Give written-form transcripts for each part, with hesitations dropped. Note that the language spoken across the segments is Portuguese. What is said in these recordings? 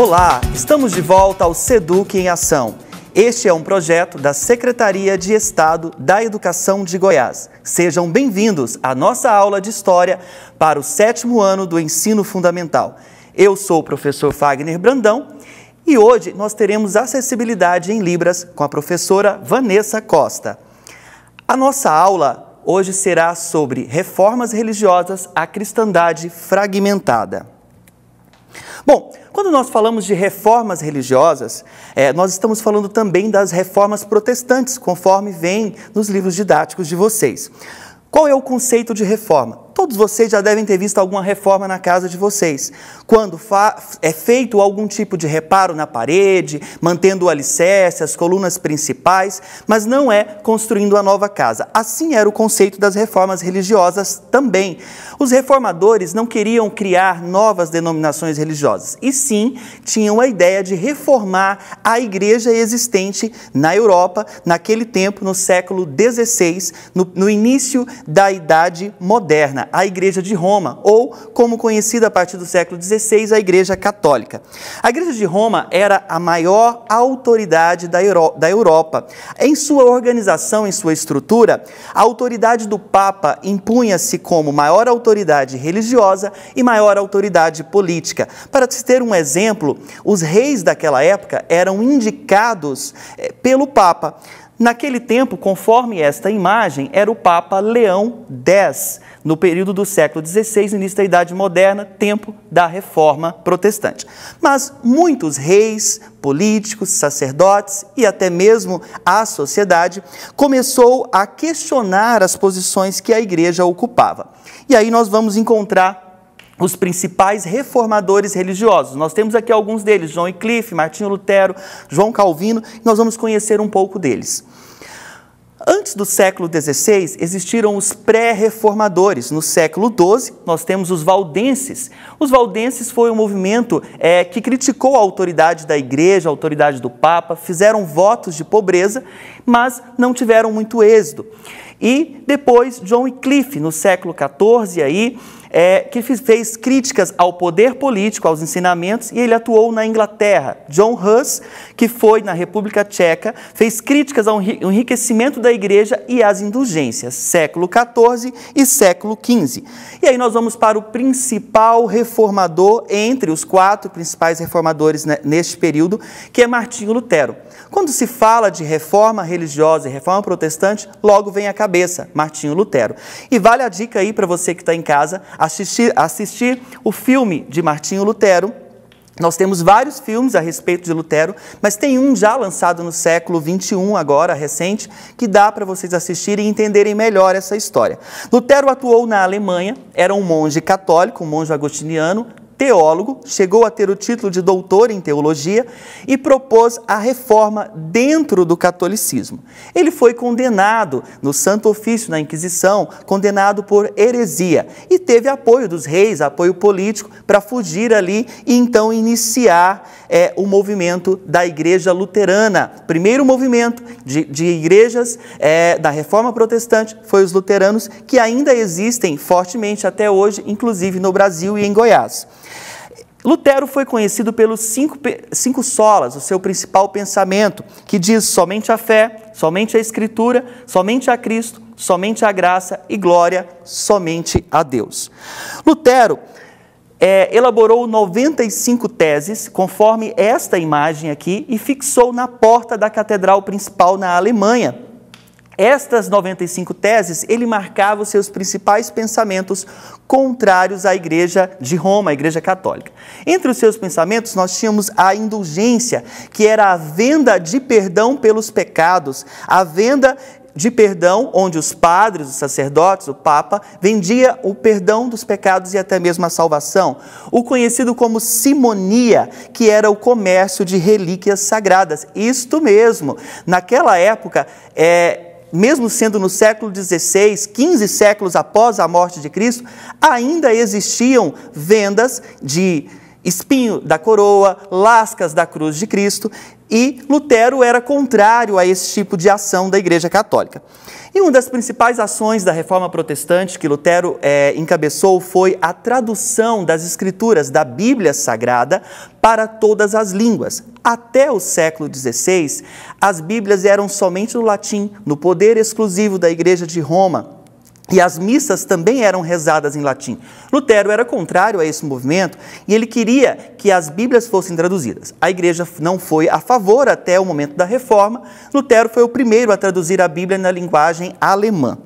Olá, estamos de volta ao SEDUC em Ação. Este é um projeto da Secretaria de Estado da Educação de Goiás. Sejam bem-vindos à nossa aula de História para o 7º ano do Ensino Fundamental. Eu sou o professor Fagner Brandão e hoje nós teremos acessibilidade em Libras com a professora Vanessa Costa. A nossa aula hoje será sobre reformas religiosas à cristandade fragmentada. Bom, quando nós falamos de reformas religiosas, nós estamos falando também das reformas protestantes, conforme vem nos livros didáticos de vocês. Qual é o conceito de reforma? Todos vocês já devem ter visto alguma reforma na casa de vocês. Quando é feito algum tipo de reparo na parede, mantendo o alicerce, as colunas principais, mas não é construindo a nova casa. Assim era o conceito das reformas religiosas também. Os reformadores não queriam criar novas denominações religiosas, e sim tinham a ideia de reformar a igreja existente na Europa, naquele tempo, no século XVI, no início da Idade Moderna, a Igreja de Roma, ou, como conhecida a partir do século XVI, a Igreja Católica. A Igreja de Roma era a maior autoridade da Europa. Em sua organização, em sua estrutura, a autoridade do Papa impunha-se como maior autoridade religiosa e maior autoridade política. Para se ter um exemplo, os reis daquela época eram indicados pelo Papa. Naquele tempo, conforme esta imagem, era o Papa Leão X, no período do século XVI, início da Idade Moderna, tempo da Reforma Protestante. Mas muitos reis, políticos, sacerdotes e até mesmo a sociedade começou a questionar as posições que a igreja ocupava. E aí nós vamos encontrar os principais reformadores religiosos. Nós temos aqui alguns deles, João Wycliffe, Martinho Lutero, João Calvino, e nós vamos conhecer um pouco deles. Antes do século XVI, existiram os pré-reformadores. No século XII, nós temos os valdenses. Os valdenses foi um movimento que criticou a autoridade da igreja, a autoridade do Papa, fizeram votos de pobreza, mas não tiveram muito êxito. E depois, João Wycliffe, no século XIV, que fez críticas ao poder político, aos ensinamentos, e ele atuou na Inglaterra. John Hus, que foi na República Tcheca, fez críticas ao enriquecimento da igreja e às indulgências, século XIV e século XV. E aí nós vamos para o principal reformador, entre os 4 principais reformadores neste período, que é Martinho Lutero. Quando se fala de reforma religiosa e reforma protestante, logo vem à cabeça Martinho Lutero. E vale a dica aí para você que está em casa, assistir o filme de Martinho Lutero. Nós temos vários filmes a respeito de Lutero, mas tem um já lançado no século XXI, agora, recente, que dá para vocês assistirem e entenderem melhor essa história. Lutero atuou na Alemanha, era um monge católico, um monge agostiniano, teólogo, chegou a ter o título de doutor em teologia e propôs a reforma dentro do catolicismo. Ele foi condenado no Santo Ofício, na Inquisição, condenado por heresia e teve apoio dos reis, apoio político, para fugir ali e então iniciar o movimento da Igreja Luterana. Primeiro movimento de igrejas da Reforma Protestante foi os luteranos, que ainda existem fortemente até hoje, inclusive no Brasil e em Goiás. Lutero foi conhecido pelos cinco solas, o seu principal pensamento, que diz somente a fé, somente a Escritura, somente a Cristo, somente a graça e glória, somente a Deus. Lutero elaborou 95 teses, conforme esta imagem aqui, e fixou na porta da catedral principal na Alemanha. Estas 95 teses, ele marcava os seus principais pensamentos contrários à Igreja de Roma, a Igreja Católica. Entre os seus pensamentos, nós tínhamos a indulgência, que era a venda de perdão pelos pecados, a venda de perdão, onde os padres, os sacerdotes, o Papa, vendia o perdão dos pecados e até mesmo a salvação. O conhecido como simonia, que era o comércio de relíquias sagradas. Isto mesmo, naquela época, mesmo sendo no século XVI, 15 séculos após a morte de Cristo, ainda existiam vendas de espinho da coroa, lascas da cruz de Cristo, e Lutero era contrário a esse tipo de ação da Igreja Católica. E uma das principais ações da Reforma Protestante que Lutero encabeçou foi a tradução das Escrituras da Bíblia Sagrada para todas as línguas. Até o século XVI, as Bíblias eram somente no latim, no poder exclusivo da Igreja de Roma. E as missas também eram rezadas em latim. Lutero era contrário a esse movimento e ele queria que as Bíblias fossem traduzidas. A igreja não foi a favor até o momento da Reforma. Lutero foi o primeiro a traduzir a Bíblia na linguagem alemã.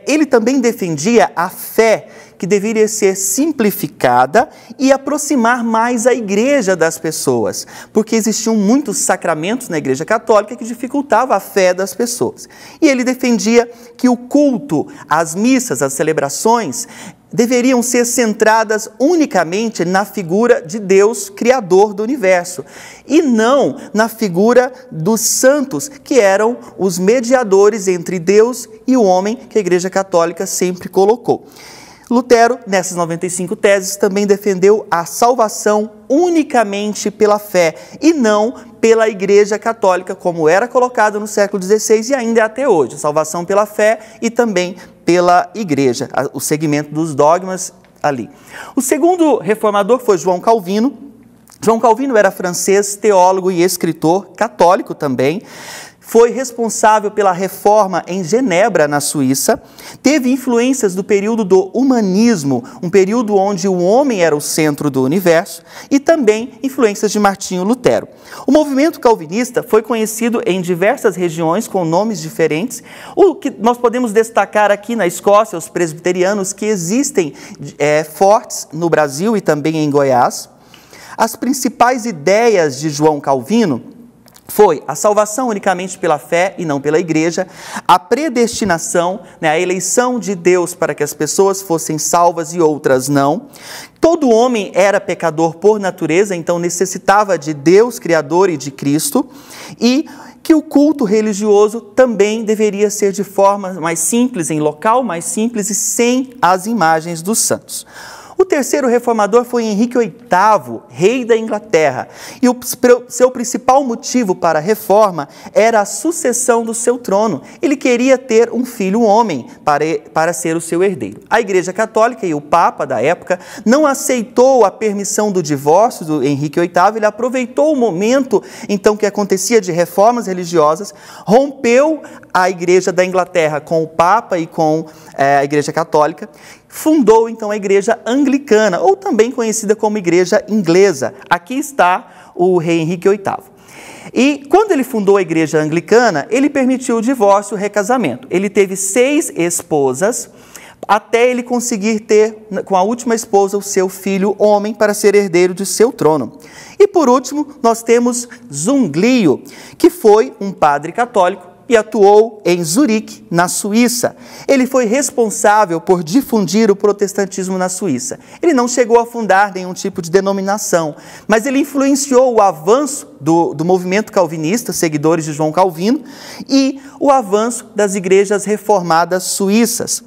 Ele também defendia a fé que deveria ser simplificada e aproximar mais a igreja das pessoas, porque existiam muitos sacramentos na Igreja Católica que dificultavam a fé das pessoas. E ele defendia que o culto, as missas, as celebrações, deveriam ser centradas unicamente na figura de Deus, Criador do universo, e não na figura dos santos, que eram os mediadores entre Deus e o homem, que a Igreja Católica sempre colocou. Lutero, nessas 95 teses, também defendeu a salvação unicamente pela fé e não pela Igreja Católica, como era colocado no século XVI e ainda é até hoje. Salvação pela fé e também pela Igreja, o segmento dos dogmas ali. O segundo reformador foi João Calvino. João Calvino era francês, teólogo e escritor, católico também. Foi responsável pela reforma em Genebra, na Suíça, teve influências do período do humanismo, um período onde o homem era o centro do universo, e também influências de Martinho Lutero. O movimento calvinista foi conhecido em diversas regiões com nomes diferentes. O que nós podemos destacar aqui na Escócia, os presbiterianos que existem fortes no Brasil e também em Goiás. As principais ideias de João Calvino foi a salvação unicamente pela fé e não pela igreja, a predestinação, a eleição de Deus para que as pessoas fossem salvas e outras não. Todo homem era pecador por natureza, então necessitava de Deus, Criador, e de Cristo, e que o culto religioso também deveria ser de forma mais simples, em local mais simples e sem as imagens dos santos. O terceiro reformador foi Henrique VIII, rei da Inglaterra, e o seu principal motivo para a reforma era a sucessão do seu trono. Ele queria ter um filho homem para ser o seu herdeiro. A Igreja Católica e o Papa da época não aceitou a permissão do divórcio do Henrique VIII, ele aproveitou o momento então que acontecia de reformas religiosas, rompeu a Igreja da Inglaterra com o Papa e com a Igreja Católica, fundou então a Igreja Anglicana, ou também conhecida como Igreja Inglesa. Aqui está o rei Henrique VIII. E quando ele fundou a Igreja Anglicana, ele permitiu o divórcio e o recasamento. Ele teve 6 esposas, até ele conseguir ter, com a última esposa, o seu filho homem para ser herdeiro de seu trono. E por último, nós temos Zwinglio, que foi um padre católico, e atuou em Zurique, na Suíça. Ele foi responsável por difundir o protestantismo na Suíça. Ele não chegou a fundar nenhum tipo de denominação, mas ele influenciou o avanço do movimento calvinista, seguidores de João Calvino, e o avanço das igrejas reformadas suíças.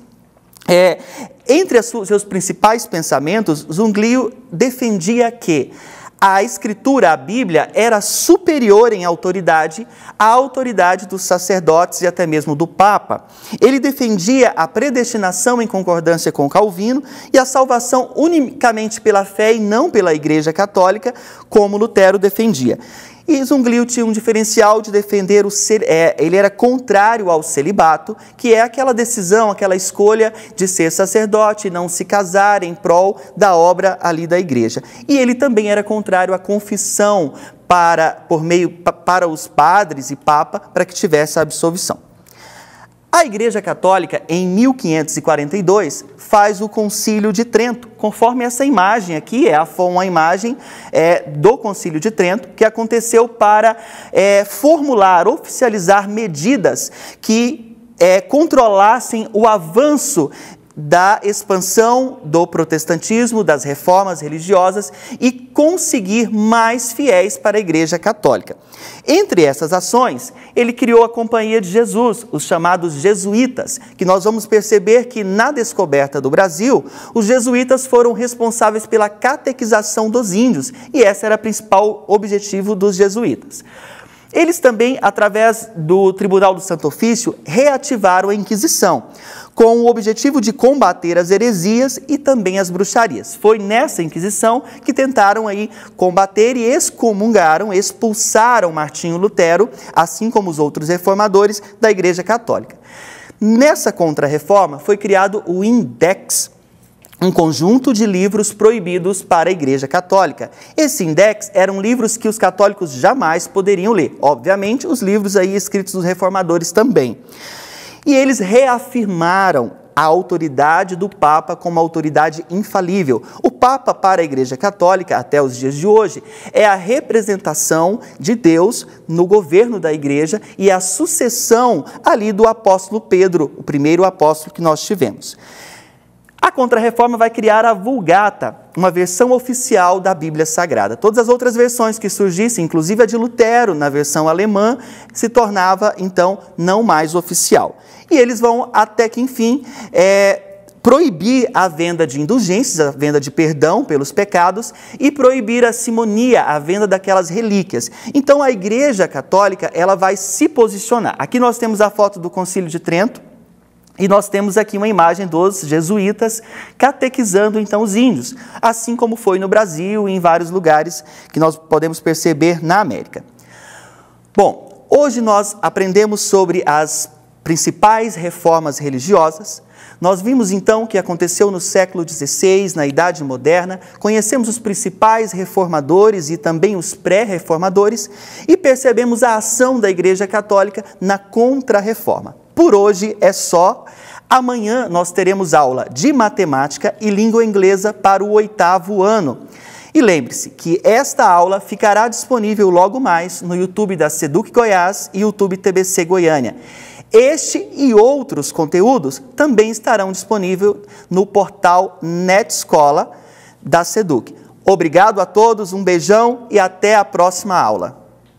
Entre seus principais pensamentos, Zwinglio defendia que a Escritura, a Bíblia, era superior em autoridade à autoridade dos sacerdotes e até mesmo do Papa. Ele defendia a predestinação em concordância com Calvino e a salvação unicamente pela fé e não pela Igreja Católica, como Lutero defendia. E Zwinglio tinha um diferencial de defender ele era contrário ao celibato, que é aquela decisão, aquela escolha de ser sacerdote e não se casar em prol da obra ali da igreja. E ele também era contrário à confissão para os padres e papa, para que tivesse a absolvição. A Igreja Católica, em 1542, faz o Concílio de Trento, conforme essa imagem aqui, uma imagem do Concílio de Trento, que aconteceu para formular, oficializar medidas que controlassem o avanço da expansão do protestantismo, das reformas religiosas e conseguir mais fiéis para a Igreja Católica. Entre essas ações, ele criou a Companhia de Jesus, os chamados jesuítas, que nós vamos perceber que na descoberta do Brasil, os jesuítas foram responsáveis pela catequização dos índios, e esse era o principal objetivo dos jesuítas. Eles também, através do Tribunal do Santo Ofício, reativaram a Inquisição, com o objetivo de combater as heresias e também as bruxarias. Foi nessa Inquisição que tentaram aí combater e excomungaram, expulsaram Martinho Lutero, assim como os outros reformadores da Igreja Católica. Nessa Contra-Reforma foi criado o Index, um conjunto de livros proibidos para a Igreja Católica. Esse index eram livros que os católicos jamais poderiam ler. Obviamente, os livros aí escritos dos reformadores também. E eles reafirmaram a autoridade do Papa como autoridade infalível. O Papa, para a Igreja Católica, até os dias de hoje, é a representação de Deus no governo da Igreja e a sucessão ali do apóstolo Pedro, o primeiro apóstolo que nós tivemos. A Contra-Reforma vai criar a Vulgata, uma versão oficial da Bíblia Sagrada. Todas as outras versões que surgissem, inclusive a de Lutero, na versão alemã, se tornava, então, não mais oficial. E eles vão, até que, enfim, proibir a venda de indulgências, a venda de perdão pelos pecados, e proibir a simonia, a venda daquelas relíquias. Então, a Igreja Católica, ela vai se posicionar. Aqui nós temos a foto do Concílio de Trento, e nós temos aqui uma imagem dos jesuítas catequizando, então, os índios, assim como foi no Brasil e em vários lugares que nós podemos perceber na América. Bom, hoje nós aprendemos sobre as principais reformas religiosas. Nós vimos, então, o que aconteceu no século XVI, na Idade Moderna, conhecemos os principais reformadores e também os pré-reformadores e percebemos a ação da Igreja Católica na Contra-Reforma. Por hoje é só. Amanhã nós teremos aula de matemática e língua inglesa para o 8º ano. E lembre-se que esta aula ficará disponível logo mais no YouTube da Seduc Goiás e YouTube TBC Goiânia. Este e outros conteúdos também estarão disponíveis no portal NetEscola da Seduc. Obrigado a todos, um beijão e até a próxima aula.